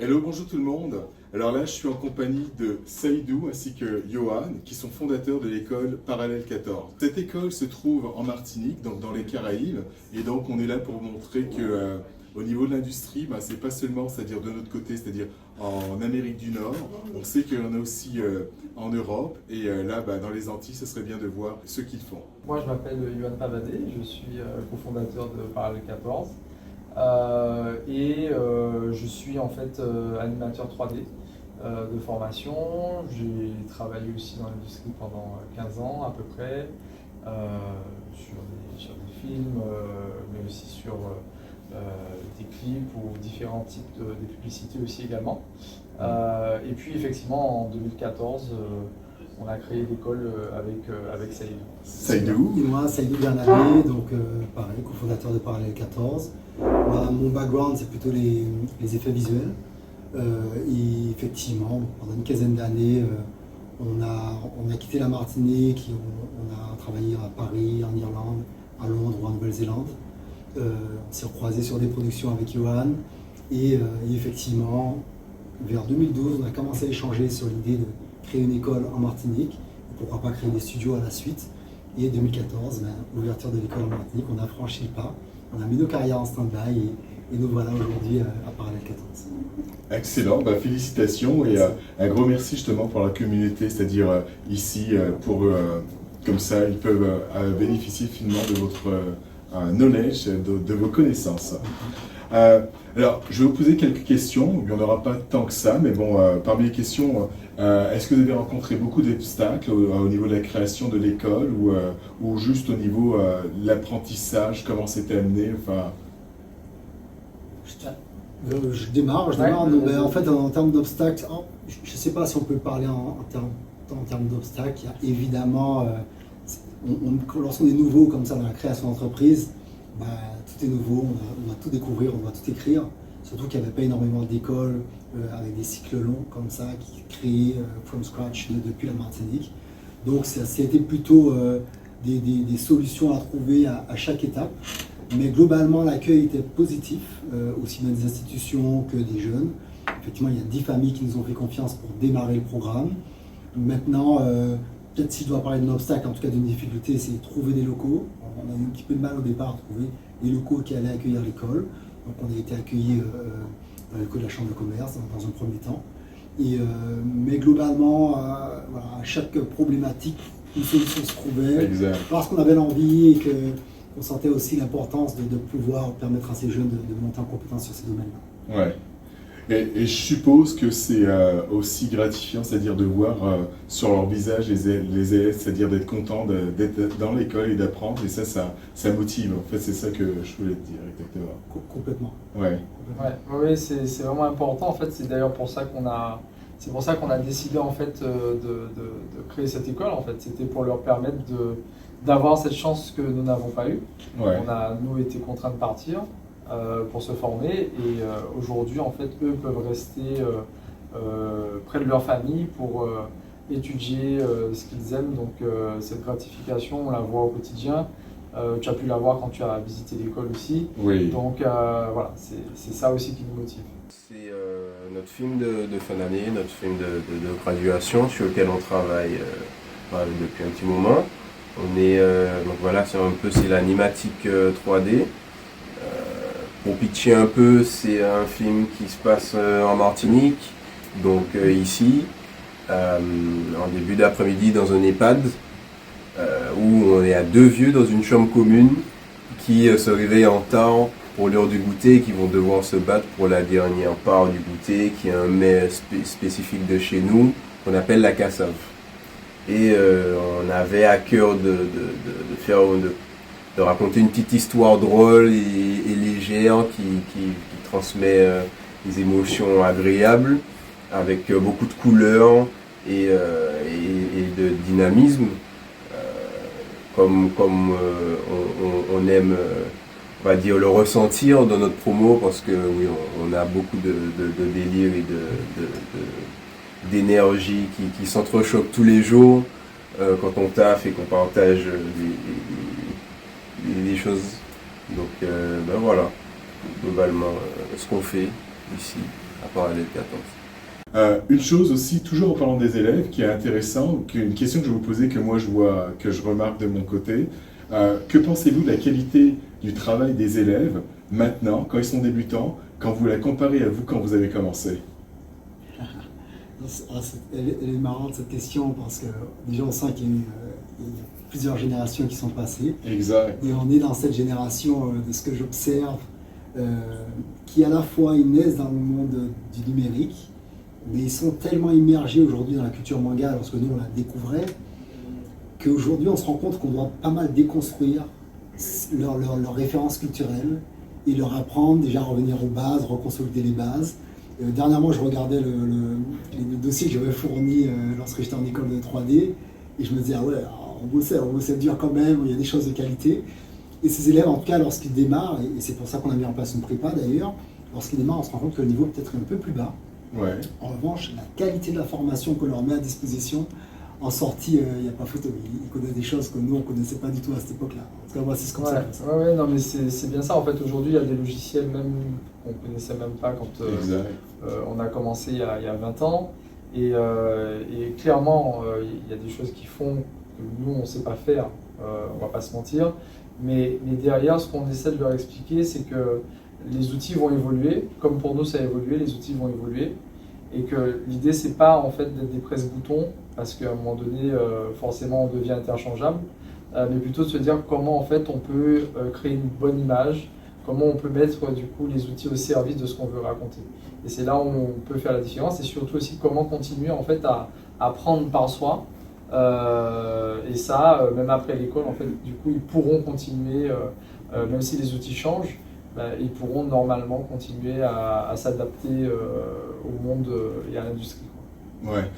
Hello, bonjour tout le monde. Alors là, je suis en compagnie de Saïdou ainsi que Johan, qui sont fondateurs de l'école Parallèle 14. Cette école se trouve en Martinique, donc dans les Caraïbes, et donc on est là pour montrer que au niveau de l'industrie, c'est pas seulement, c'est-à-dire de notre côté, c'est-à-dire en Amérique du Nord, on sait qu'il y en a aussi en Europe, et là, dans les Antilles, ce serait bien de voir ce qu'ils font. Moi, je m'appelle Johan Pavadé, je suis cofondateur de Parallèle 14 je suis en fait animateur 3D de formation. J'ai travaillé aussi dans l'industrie pendant 15 ans à peu près, sur des films, mais aussi sur des clips ou différents types de publicités aussi également. Et puis effectivement en 2014, on a créé l'école avec Saïdou. Saïdou. Et moi, Saïdou Bernabé, donc pareil, cofondateur de Parallèle 14. Moi, mon background, c'est plutôt les effets visuels. Et effectivement, pendant une quinzaine d'années, on a quitté la Martinique, et on a travaillé à Paris, en Irlande, à Londres ou en Nouvelle-Zélande. On s'est croisés sur des productions avec Johan. Et effectivement, vers 2012, on a commencé à échanger sur l'idée de créer une école en Martinique. Et pourquoi pas créer des studios à la suite. Et 2014, l'ouverture de l'école en Martinique, on a franchi le pas. On a mis nos carrières en stand-by et nous voilà aujourd'hui à Parallèle 14. Excellent, félicitations et un gros merci justement pour la communauté, c'est-à-dire ici, comme ça, ils peuvent bénéficier finalement de votre knowledge, de vos connaissances. Alors, je vais vous poser quelques questions, il n'y en aura pas tant que ça, mais bon, parmi les questions, est-ce que vous avez rencontré beaucoup d'obstacles au niveau de la création de l'école ou juste au niveau de l'apprentissage, comment c'était amené, enfin... Je démarre. En fait, en termes d'obstacles, je ne sais pas si on peut parler en termes d'obstacles. Il y a évidemment, lorsqu'on est nouveau comme ça dans la création d'entreprise, tout est nouveau, on doit tout découvrir, on doit tout écrire. Surtout qu'il n'y avait pas énormément d'écoles avec des cycles longs comme ça qui créaient from scratch depuis la Martinique. Donc ça a été plutôt des solutions à trouver à chaque étape. Mais globalement, l'accueil était positif, aussi bien des institutions que des jeunes. Effectivement, il y a 10 familles qui nous ont fait confiance pour démarrer le programme. Maintenant, peut-être s'il doit parler d'un obstacle, en tout cas d'une difficulté, c'est trouver des locaux. On a eu un petit peu de mal au départ à trouver des locaux qui allaient accueillir l'école. Donc on a été accueillis dans l'école de la Chambre de commerce dans un premier temps. Mais globalement, à chaque problématique, une solution se trouvait. Exact. Parce qu'on avait l'envie et qu'on sentait aussi l'importance de pouvoir permettre à ces jeunes de monter en compétence sur ces domaines-là. Ouais. Et je suppose que c'est aussi gratifiant, c'est-à-dire de voir sur leur visage les élèves, c'est-à-dire d'être contents d'être dans l'école et d'apprendre, et ça motive. En fait, c'est ça que je voulais te dire, exactement. Complètement. Ouais. Ouais, c'est vraiment important. En fait, c'est d'ailleurs pour ça qu'on a décidé en fait de créer cette école. En fait, c'était pour leur permettre d'avoir cette chance que nous n'avons pas eue. Ouais. On a nous été contraints de partir pour se former et aujourd'hui en fait eux peuvent rester près de leur famille pour étudier ce qu'ils aiment. Donc cette gratification on la voit au quotidien. Tu as pu la voir quand tu as visité l'école aussi. Oui. Donc voilà, c'est ça aussi qui nous motive. C'est notre film de fin d'année, notre film de graduation sur lequel on travaille depuis un petit moment. On est donc voilà, c'est l'animatique 3D. Pour pitcher un peu, c'est un film qui se passe en Martinique, donc ici, en début d'après-midi dans un EHPAD, où on est à deux vieux dans une chambre commune qui se réveillent en temps pour l'heure du goûter et qui vont devoir se battre pour la dernière part du goûter, qui est un mets spécifique de chez nous, qu'on appelle la cassave. Et on avait à cœur de raconter une petite histoire drôle et légère qui transmet des émotions agréables avec beaucoup de couleurs et de dynamisme comme on aime on va dire le ressentir dans notre promo parce que oui on a beaucoup de délire et d'énergie qui s'entrechoquent tous les jours quand on taffe et qu'on partage des choses. Donc voilà, globalement, ce qu'on fait ici. rapport à l'L14. Une chose aussi, toujours en parlant des élèves, qui est intéressant, une question que je vais vous poser, que moi je vois, que je remarque de mon côté, que pensez-vous de la qualité du travail des élèves maintenant, quand ils sont débutants, quand vous la comparez à vous quand vous avez commencé? Elle est marrante cette question parce que déjà on sent qu'il y a plusieurs générations qui sont passées. Exact. Et on est dans cette génération de ce que j'observe, qui à la fois ils naissent dans le monde du numérique, mais ils sont tellement immergés aujourd'hui dans la culture manga lorsque nous on la découvrait, qu'aujourd'hui on se rend compte qu'on doit pas mal déconstruire leurs références culturelles et leur apprendre déjà à revenir aux bases, reconsolider les bases. Dernièrement, je regardais le dossier que j'avais fourni lorsque j'étais en école de 3D et je me disais, ah ouais, on bossait dur quand même, il y a des choses de qualité. Et ces élèves, en tout cas, lorsqu'ils démarrent, et c'est pour ça qu'on a mis en place une prépa d'ailleurs, lorsqu'ils démarrent, on se rend compte que le niveau est peut-être un peu plus bas. Ouais. En revanche, la qualité de la formation qu'on leur met à disposition, en sortie, il n'y a pas photo. Ils connaissent des choses que nous, on ne connaissait pas du tout à cette époque-là. En tout cas, moi, c'est ce qu'on sait. Ouais, non, mais c'est bien ça. En fait, aujourd'hui, il y a des logiciels même qu'on ne connaissait même pas quand on a commencé il y a 20 ans. Et clairement, il y a des choses qui font que nous, on ne sait pas faire. On ne va pas se mentir. Mais derrière, ce qu'on essaie de leur expliquer, c'est que les outils vont évoluer. Comme pour nous, ça a évolué, les outils vont évoluer. Et que l'idée, c'est pas en fait d'être des presse-boutons, parce qu'à un moment donné, forcément, on devient interchangeable, mais plutôt de se dire comment en fait on peut créer une bonne image, comment on peut mettre du coup les outils au service de ce qu'on veut raconter. Et c'est là où on peut faire la différence, et surtout aussi comment continuer en fait à apprendre par soi. Et ça, même après l'école, en fait, du coup, ils pourront continuer, même si les outils changent. Ils pourront normalement continuer à s'adapter au monde et à l'industrie. Ouais.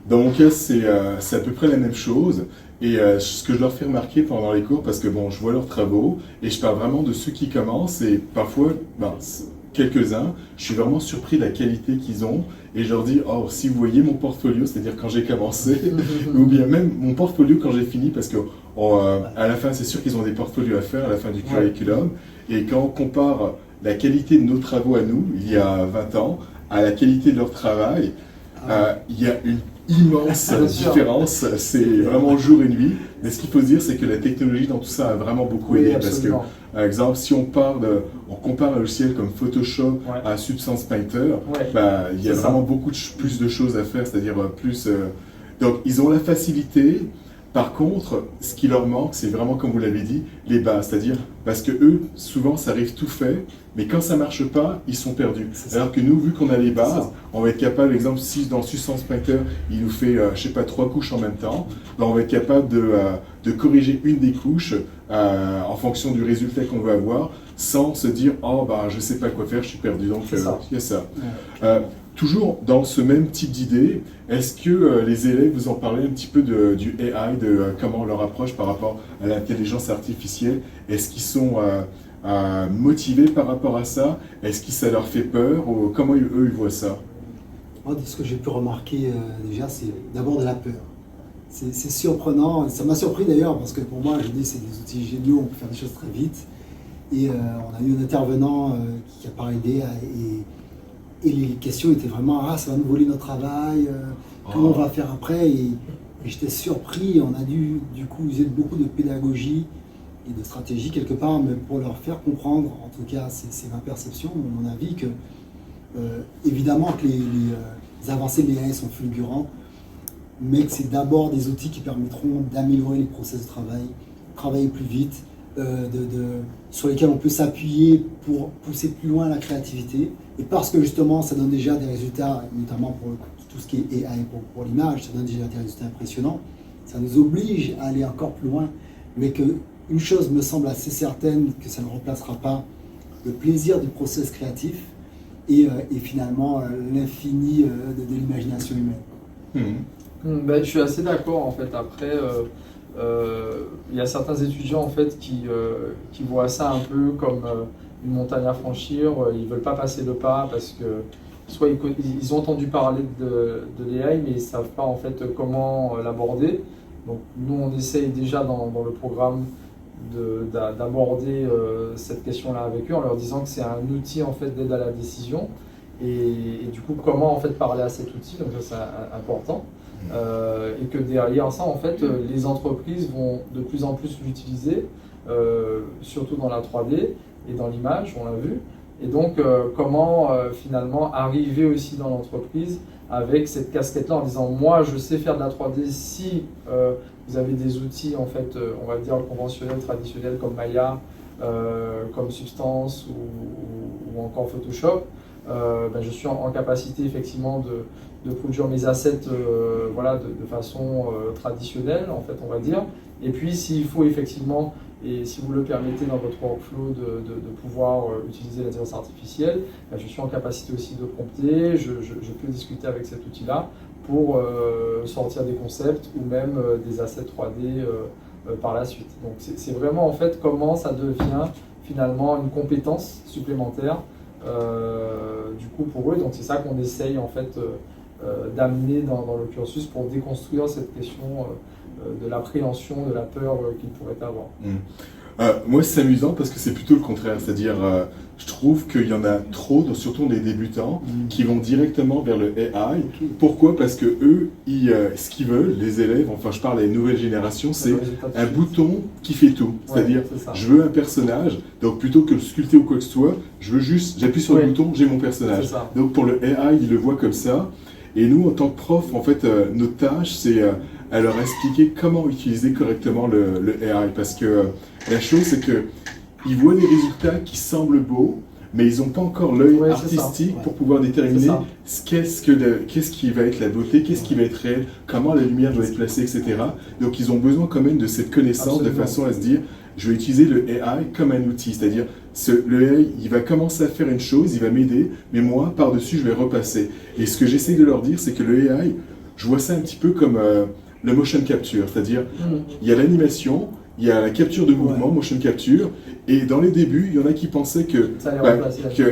Dans mon cas, c'est à peu près la même chose. Et ce que je leur fais remarquer pendant les cours, parce que bon, je vois leurs travaux, et je parle vraiment de ceux qui commencent, et parfois, quelques-uns, je suis vraiment surpris de la qualité qu'ils ont, et je leur dis, oh, si vous voyez mon portfolio, c'est-à-dire quand j'ai commencé, ou bien même mon portfolio quand j'ai fini, parce que à la fin, c'est sûr qu'ils ont des portfolios à faire, à la fin du curriculum, et quand on compare la qualité de nos travaux à nous, il y a 20 ans, à la qualité de leur travail, il y a une immense différence, c'est vraiment jour et nuit. Mais ce qu'il faut se dire, c'est que la technologie dans tout ça a vraiment beaucoup aidé. Parce que, par exemple, si on compare un logiciel comme Photoshop à Substance Painter, il y a vraiment beaucoup plus de choses à faire, c'est-à-dire plus. Donc, ils ont la facilité. Par contre, ce qui leur manque, c'est vraiment, comme vous l'avez dit, les bases. C'est-à-dire, parce que eux, souvent, ça arrive tout fait, mais quand ça ne marche pas, ils sont perdus. Alors que nous, vu qu'on a les bases, on va être capable, exemple, si dans Substance Painter, il nous fait, je sais pas, 3 couches en même temps, on va être capable de corriger une des couches en fonction du résultat qu'on veut avoir, sans se dire, oh, je sais pas quoi faire, je suis perdu. Donc, il y a ça. Toujours dans ce même type d'idée, est-ce que les élèves vous en parlez un petit peu du AI, de comment on leur approche par rapport à l'intelligence artificielle? Est-ce qu'ils sont motivés par rapport à ça? Est-ce que ça leur fait peur? Ou comment eux ils voient ça? Moi, de ce que j'ai pu remarquer déjà, c'est d'abord de la peur. C'est surprenant, ça m'a surpris d'ailleurs parce que pour moi, je dis c'est des outils géniaux, on peut faire des choses très vite. Et on a eu un intervenant qui a parlé d'IA et les questions étaient vraiment, ça va nous voler notre travail, comment on va faire après, et j'étais surpris, on a dû du coup user beaucoup de pédagogie et de stratégie quelque part, mais pour leur faire comprendre, en tout cas c'est ma perception, mon avis, que évidemment que les avancées de l'AI sont fulgurantes, mais que c'est d'abord des outils qui permettront d'améliorer les process de travail, travailler plus vite, sur lesquels on peut s'appuyer pour pousser plus loin la créativité. Et parce que justement, ça donne déjà des résultats, notamment pour tout ce qui est AI pour l'image, ça donne déjà des résultats impressionnants. Ça nous oblige à aller encore plus loin. Mais qu'une chose me semble assez certaine, que ça ne remplacera pas le plaisir du process créatif et finalement l'infini de l'imagination humaine. Je suis assez d'accord en fait. Après, il y a certains étudiants en fait qui voient ça un peu comme une montagne à franchir. Ils ne veulent pas passer le pas parce que soit ils ont entendu parler de l'AI mais ils ne savent pas en fait comment l'aborder. Donc nous on essaye déjà dans le programme d'aborder cette question-là avec eux en leur disant que c'est un outil en fait d'aide à la décision Et du coup, comment en fait parler à cet outil, donc ça c'est important. Et que derrière ça, en fait, les entreprises vont de plus en plus l'utiliser, surtout dans la 3D et dans l'image, on l'a vu. Et donc, comment finalement arriver aussi dans l'entreprise avec cette casquette-là en disant moi je sais faire de la 3D si vous avez des outils en fait on va dire conventionnels, traditionnels comme Maya, comme Substance ou encore Photoshop, je suis en capacité effectivement de produire mes assets voilà, de façon traditionnelle en fait on va dire. Et puis s'il faut effectivement, et si vous le permettez dans votre workflow de pouvoir utiliser l'intelligence artificielle, je suis en capacité aussi de prompter, je peux discuter avec cet outil-là pour sortir des concepts ou même des assets 3D par la suite. Donc c'est vraiment en fait comment ça devient finalement une compétence supplémentaire du coup pour eux. Donc c'est ça qu'on essaye en fait d'amener dans le cursus pour déconstruire cette question de l'appréhension, de la peur qu'ils pourraient avoir. Moi, c'est amusant parce que c'est plutôt le contraire. C'est-à-dire, je trouve qu'il y en a trop, surtout des débutants, qui vont directement vers le AI. Pourquoi? Parce que eux, ce qu'ils veulent, les élèves, enfin je parle à une nouvelle génération, c'est un bouton qui fait tout. C'est-à-dire, je veux un personnage, donc plutôt que le sculpter ou quoi que ce soit, je veux juste, j'appuie sur le bouton, j'ai mon personnage. Donc pour le AI, ils le voient comme ça. Et nous, en tant que prof, en fait, notre tâche, c'est à leur expliquer comment utiliser correctement le AI. Parce que la chose, c'est qu'ils voient les résultats qui semblent beaux, mais ils n'ont pas encore l'œil artistique pour pouvoir déterminer qu'est-ce qui va être la beauté, qu'est-ce qui va être réel, comment la lumière doit être placée, etc. Donc, ils ont besoin quand même de cette connaissance de façon à se dire, je vais utiliser le AI comme un outil. C'est-à-dire, le AI, il va commencer à faire une chose, il va m'aider, mais moi, par-dessus, je vais repasser. Et ce que j'essaie de leur dire, c'est que le AI, je vois ça un petit peu comme le motion capture. C'est-à-dire, il y a l'animation, il y a la capture de mouvement, motion capture, et dans les débuts, il y en a qui pensaient que,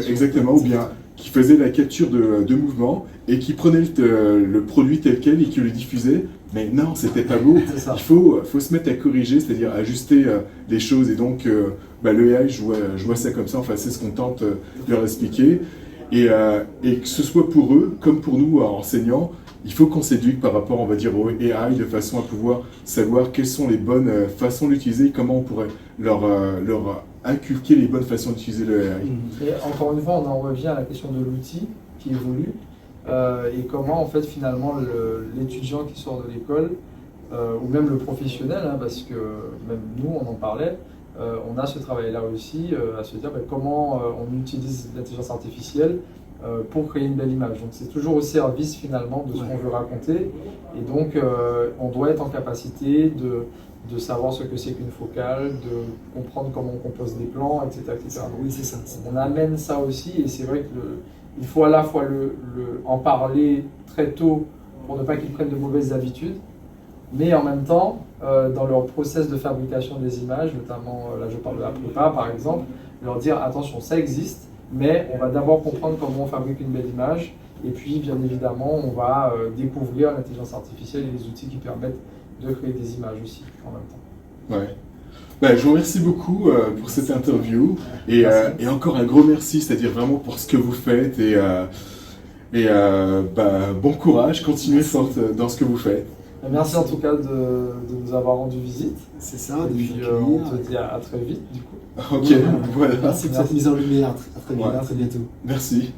exactement, ou bien qui faisaient la capture de mouvement et qui prenaient le produit tel quel et qui le diffusaient. Mais non, c'était pas beau. Il faut se mettre à corriger, c'est-à-dire ajuster les choses. Et donc, le AI, je vois ça comme ça. Enfin, c'est ce qu'on tente de leur expliquer. Et que ce soit pour eux comme pour nous, enseignants, il faut qu'on s'éduque par rapport, on va dire, au AI de façon à pouvoir savoir quelles sont les bonnes façons d'utiliser, comment on pourrait leur inculquer les bonnes façons d'utiliser le AI. Et encore une fois, on en revient à la question de l'outil qui évolue et comment, en fait, finalement, l'étudiant qui sort de l'école ou même le professionnel, hein, parce que même nous, on en parlait, on a ce travail-là aussi à se dire comment on utilise l'intelligence artificielle pour créer une belle image. Donc c'est toujours au service finalement de ce qu'on veut raconter et donc on doit être en capacité de savoir ce que c'est qu'une focale, de comprendre comment on compose des plans, etc. etc. Oui, c'est ça. On amène ça aussi et c'est vrai qu'il faut à la fois en parler très tôt pour ne pas qu'ils prennent de mauvaises habitudes, mais en même temps, dans leur process de fabrication des images, notamment là je parle de la prépa par exemple, leur dire attention ça existe, mais on va d'abord comprendre comment on fabrique une belle image et puis bien évidemment on va découvrir l'intelligence artificielle et les outils qui permettent de créer des images aussi en même temps. Ouais. Je vous remercie beaucoup pour cette interview et encore un gros merci, c'est-à-dire vraiment pour ce que vous faites et bon courage, continuez fort dans ce que vous faites. Merci en tout cas de nous avoir rendu visite. C'est ça, et puis on te dit à très vite du coup. Ok, voilà. Merci pour cette mise en lumière, à très vite, à très bientôt. Merci.